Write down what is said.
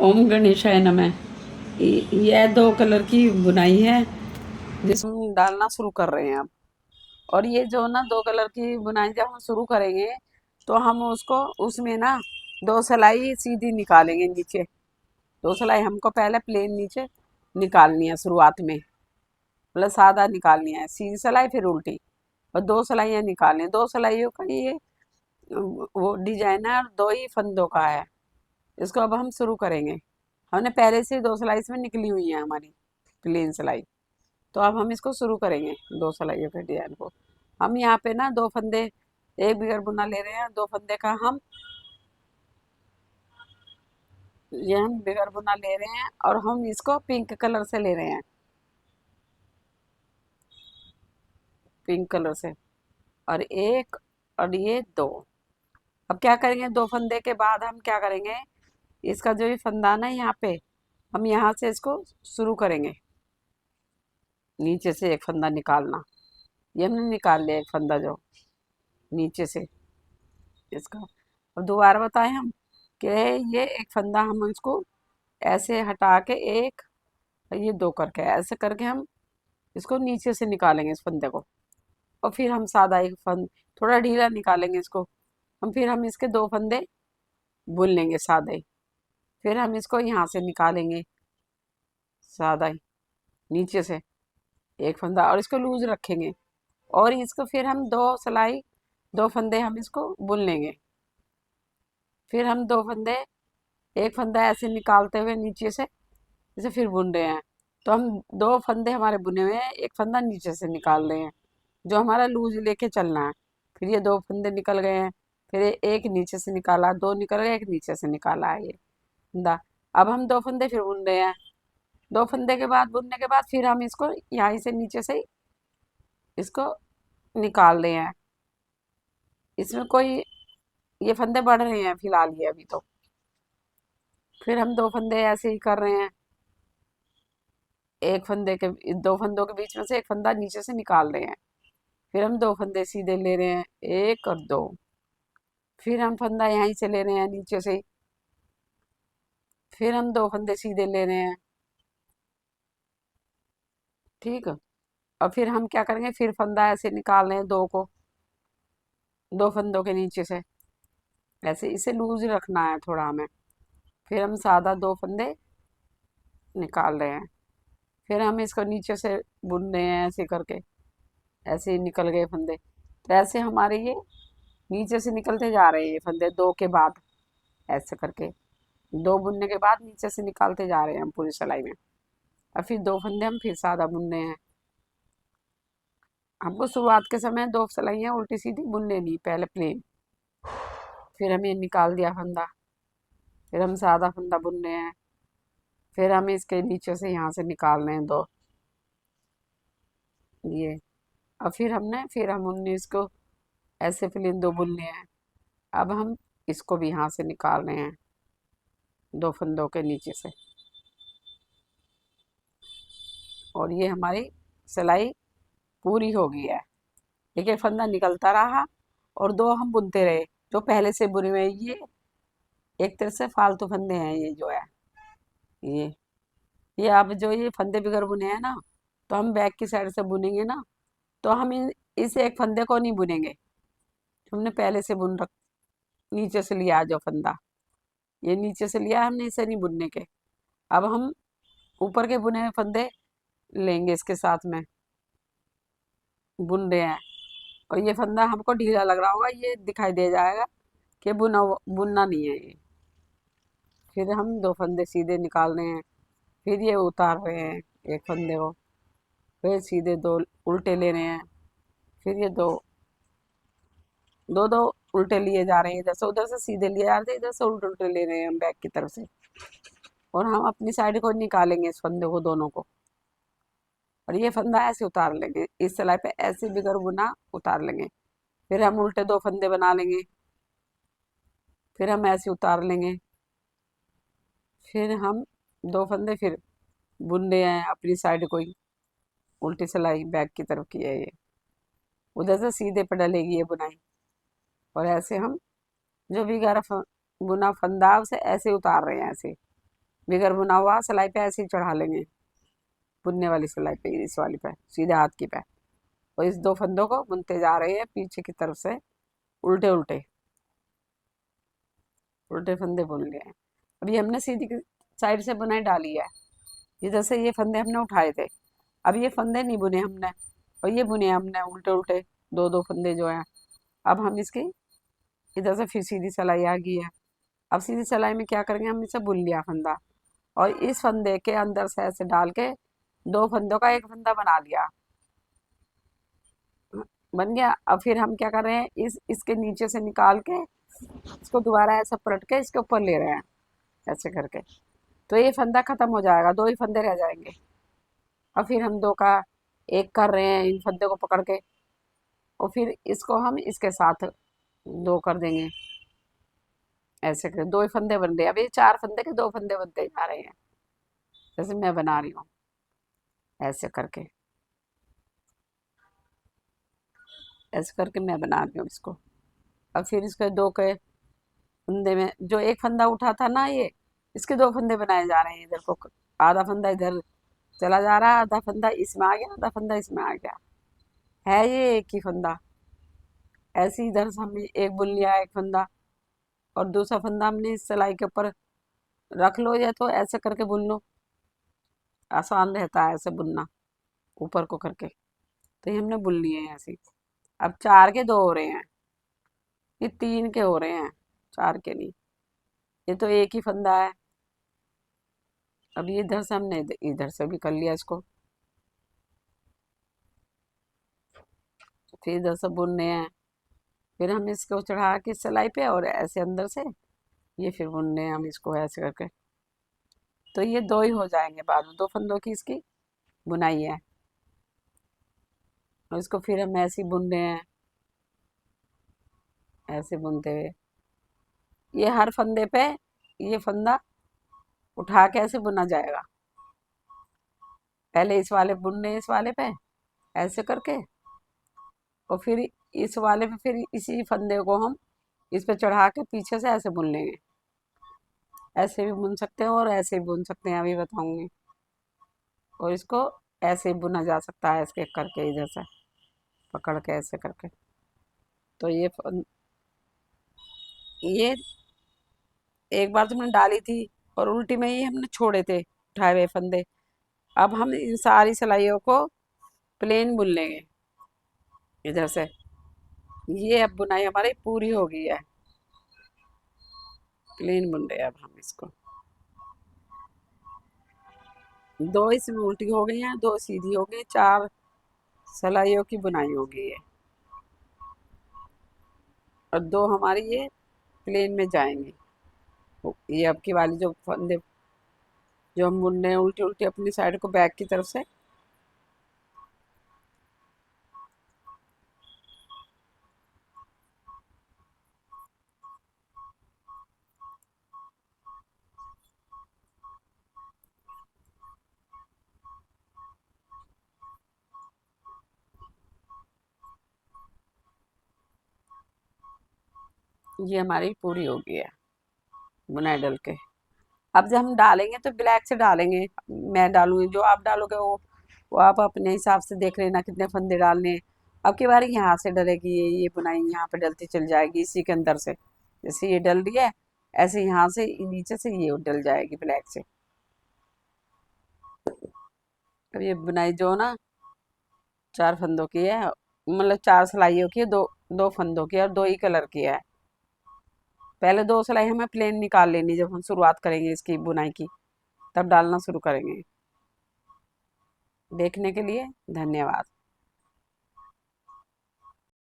ओम गणेशाय नमः। यह दो कलर की बुनाई है जिसमें डालना शुरू कर रहे हैं अब। और ये जो ना दो कलर की बुनाई जब हम शुरू करेंगे तो हम उसको उसमें ना दो सिलाई सीधी निकालेंगे नीचे। दो सिलाई हमको पहले प्लेन नीचे निकालनी है शुरुआत में, मतलब सादा निकालनी है, सीधी सिलाई फिर उल्टी, और दो सिलाइयाँ निकालनी है। दो सिलाइयों का ये वो डिजाइनर दो ही फंदों का है। इसको अब हम शुरू करेंगे। हमने पहले से ही दो सिलाई इसमें निकली हुई है हमारी प्लेन सिलाई। तो अब हम इसको शुरू करेंगे दो सिलाइयों के डिजाइन को। हम यहाँ पे ना दो फंदे, एक बिगर बुना ले रहे हैं, दो फंदे का हम ये हम बिगर बुना ले रहे हैं और हम इसको पिंक कलर से ले रहे हैं, पिंक कलर से। और एक और ये दो। अब क्या करेंगे, दो फंदे के बाद हम क्या करेंगे, इसका जो ये फंदा ना यहाँ पे, हम यहाँ से इसको शुरू करेंगे। नीचे से एक फंदा निकालना, ये हमने निकाल लिया एक फंदा जो नीचे से इसका। अब दोबारा बताएं हम कि ये एक फंदा हम इसको ऐसे हटा के एक, ये दो करके ऐसे करके हम इसको नीचे से निकालेंगे इस फंदे को। और फिर हम सादा एक फंद थोड़ा ढीला निकालेंगे इसको। फिर हम इसके दो फंदे बुन लेंगे सादे। फिर हम इसको यहाँ से निकालेंगे सादा ही नीचे से एक फंदा, और इसको लूज रखेंगे। और इसको फिर हम दो सिलाई, दो फंदे हम इसको बुन लेंगे। फिर हम दो फंदे, एक फंदा ऐसे निकालते हुए नीचे से जैसे फिर बुन रहे हैं। तो हम दो फंदे हमारे बुने हुए हैं, एक फंदा नीचे से निकाल रहे हैं जो हमारा लूज लेके चलना है। फिर ये दो फंदे निकल गए हैं, फिर एक नीचे से निकाला, दो निकल गए, एक नीचे से निकाला है ये फंदा। अब हम दो फंदे फिर बुन रहे हैं। दो फंदे के बाद बुनने के बाद फिर हम इसको यहाँ से नीचे से इसको निकाल रहे हैं। इसमें कोई ये फंदे बढ़ रहे हैं फिलहाल ये अभी तो। फिर हम दो फंदे ऐसे ही कर रहे हैं, एक फंदे के दो फंदों के बीच में से एक फंदा नीचे से निकाल रहे हैं। फिर हम दो फंदे सीधे ले रहे हैं, एक और दो। फिर हम फंदा यहीं से ले रहे हैं नीचे से ही। फिर हम दो फंदे सीधे ले रहे हैं, ठीक है। और फिर हम क्या करेंगे, फिर फंदा ऐसे निकाल रहे हैं दो को, दो फंदों के नीचे से ऐसे, इसे लूज रखना है थोड़ा हमें। फिर हम सादा दो फंदे निकाल रहे हैं। फिर हम इसको नीचे से बुन रहे हैं ऐसे करके, ऐसे ही निकल गए फंदे। तो ऐसे हमारे ये नीचे से निकलते जा रहे हैं ये फंदे दो के बाद, ऐसे करके दो बुनने के बाद नीचे से निकालते जा रहे हैं हम पूरी सिलाई में। और फिर दो फंदे हम फिर सादा बुन रहे हैं। हमको शुरुआत के समय दो सिलाइयाँ उल्टी सीधी बुन लेनी, पहले प्लेन, फिर हम ये निकाल दिया फंदा, फिर हम सादा फंदा बुन रहे हैं। फिर हम इसके नीचे से यहाँ से निकाल रहे हैं दो ये। और फिर हम 19 को ऐसे प्लेन दो बुन लिए हैं। अब हम इसको भी यहाँ से निकाल रहे हैं दो फंदों के नीचे से। और ये हमारी सिलाई पूरी हो गई है। एक एक फंदा निकलता रहा और दो हम बुनते रहे जो पहले से बुने हुए। ये एक तरह से फालतू फंदे हैं ये जो है, ये ये अब जो ये फंदे बिगर बुने हैं ना, तो हम बैक की साइड से बुनेंगे ना, तो हम इस एक फंदे को नहीं बुनेंगे। हमने पहले से बुन रख, नीचे से लिया जो फंदा, ये नीचे से लिया हमने, इसे नहीं बुनने के। अब हम ऊपर के बुने हुए फंदे लेंगे इसके साथ में, बुन रहे हैं। और ये फंदा हमको ढीला लग रहा होगा, ये दिखाई दे जाएगा कि बुनना नहीं है ये। फिर हम दो फंदे सीधे निकाल रहे हैं, फिर ये उतार रहे हैं एक फंदे को, फिर सीधे दो उल्टे ले रहे हैं। फिर ये दो दो दो उल्टे लिए जा रहे हैं, इधर से उधर से सीधे लिए जा रहे हैं, इधर से उल्टे उल्टे ले रहे हैं हम बैक की तरफ से। और हम अपनी साइड को निकालेंगे इस फंदे को दोनों को, और ये फंदा ऐसे उतार लेंगे इस सिलाई पे, ऐसे बिगर बुना उतार लेंगे। फिर हम उल्टे दो फंदे बना लेंगे, फिर हम ऐसे उतार लेंगे। फिर हम दो फंदे फिर बुन रहे हैं अपनी साइड को ही, उल्टी सिलाई बैक की तरफ की है ये, उधर से सीधे पे डलेगी ये बुनाई। और ऐसे हम जो भी बुना फंदा उसे ऐसे उतार रहे हैं ऐसे, बगैर बुना हुआ सिलाई पे ऐसे ही चढ़ा लेंगे, बुनने वाली सिलाई पे, इस वाली पे, सीधे हाथ की पे। और इस दो फंदों को बुनते जा रहे हैं पीछे की तरफ से, उल्टे उल्टे उल्टे फंदे बुन लिए हैं। अभी हमने सीधी साइड से बुनाई डाली है, इधर से ये फंदे हमने उठाए थे। अब ये फंदे नहीं बुने हमने, और ये बुने हमने उल्टे उल्टे, दो दो फंदे जो हैं। अब हम इसकी इधर से फिर सीधी सिलाई आ गई है। अब सीधी सिलाई में क्या करेंगे, हम इसे बुन लिया फंदा, और इस फंदे के अंदर से ऐसे डाल के दो फंदों का एक फंदा बना लिया, बन गया। अब फिर हम क्या कर रहे हैं, इस इसके नीचे से निकाल के इसको दोबारा ऐसा पलट के इसके ऊपर ले रहे हैं, ऐसे करके। तो ये फंदा खत्म हो जाएगा, दो ही फंदे रह जाएंगे। और फिर हम दो का एक कर रहे हैं इन फंदे को पकड़ के, और फिर इसको हम इसके साथ दो कर देंगे, ऐसे कर दो ही फंदे बन रहे हैं। अभी चार फंदे के दो फंदे बनते जा रहे हैं, जैसे मैं बना रही हूँ, ऐसे करके, ऐसे करके मैं बना रही हूँ इसको। अब फिर इसके दो के फंदे में जो एक फंदा उठा था ना, ये इसके दो फंदे बनाए जा रहे हैं। इधर को आधा फंदा इधर चला जा रहा है, आधा फंदा इसमें आ गया, आधा फंदा इसमें आ गया, है ये एक ही फंदा। ऐसे ही इधर से हमने एक बुन लिया एक फंदा, और दूसरा फंदा हमने इस सिलाई के ऊपर रख लो, या तो ऐसे करके बुन लो, आसान रहता है ऐसे बुनना, ऊपर को करके। तो ये हमने बुन लिए हैं ऐसे ही। अब चार के दो हो रहे हैं, ये तीन के हो रहे हैं, चार के नहीं। ये तो एक ही फंदा है। अब ये इधर से हमने इधर से भी कर लिया इसको, फिर इधर से बुनने हैं। फिर हम इसको चढ़ा के सिलाई पे, और ऐसे अंदर से ये फिर बुनने हैं हम इसको ऐसे करके। तो ये दो ही हो जाएंगे, बाद में दो फंदों की इसकी बुनाई है। और इसको फिर हम ऐसे ही बुनने हैं, ऐसे बुनते हुए ये हर फंदे पे ये फंदा उठा के ऐसे बुना जाएगा। पहले इस वाले बुनने, इस वाले पे ऐसे करके, और फिर इस वाले पे फिर इसी फंदे को हम इस पे चढ़ा के पीछे से ऐसे बुन लेंगे। ऐसे भी बुन सकते हैं और ऐसे भी बुन सकते हैं, अभी बताऊंगी। और इसको ऐसे ही बुना जा सकता है, ऐसे करके इधर से पकड़ के ऐसे करके। तो ये एक बार तुमने डाली थी, और उल्टी में ही हमने छोड़े थे उठाए हुए फंदे। अब हम इन सारी सिलाइयों को प्लेन बुन लेंगे इधर से। ये अब बुनाई हमारी पूरी हो गई है, प्लेन बुन रहे हैं अब हम इसको। दो इसमें उल्टी हो गई हैं, दो सीधी हो गई, चार सिलाइयों की बुनाई हो गई है, और दो हमारी ये प्लेन में जाएंगी। ये अब की वाली जो फंदे जो हम बुन रहे हैं उल्टी उल्टी अपनी साइड को बैक की तरफ से, ये हमारी पूरी हो गई है बुनाई डल के। अब जब हम डालेंगे तो ब्लैक से डालेंगे, मैं डालूंगी, जो आप डालोगे वो आप अपने हिसाब से देख लेना कितने फंदे डालने हैं। अब की बारी यहाँ से डलेगी, ये बुनाई यहाँ पे डलती चल जाएगी इसी के अंदर से, जैसे ये डल रही है ऐसे यहाँ से नीचे से ये डल जाएगी ब्लैक से। अब ये बुनाई जो ना चार फंदों की है, मतलब चार सिलाइयों की है, दो दो फंदों की है, और दो ही कलर की है। पहले दो सिलाई हमें प्लेन निकाल लेनी, जब हम शुरुआत करेंगे इसकी बुनाई की, तब डालना शुरू करेंगे। देखने के लिए धन्यवाद।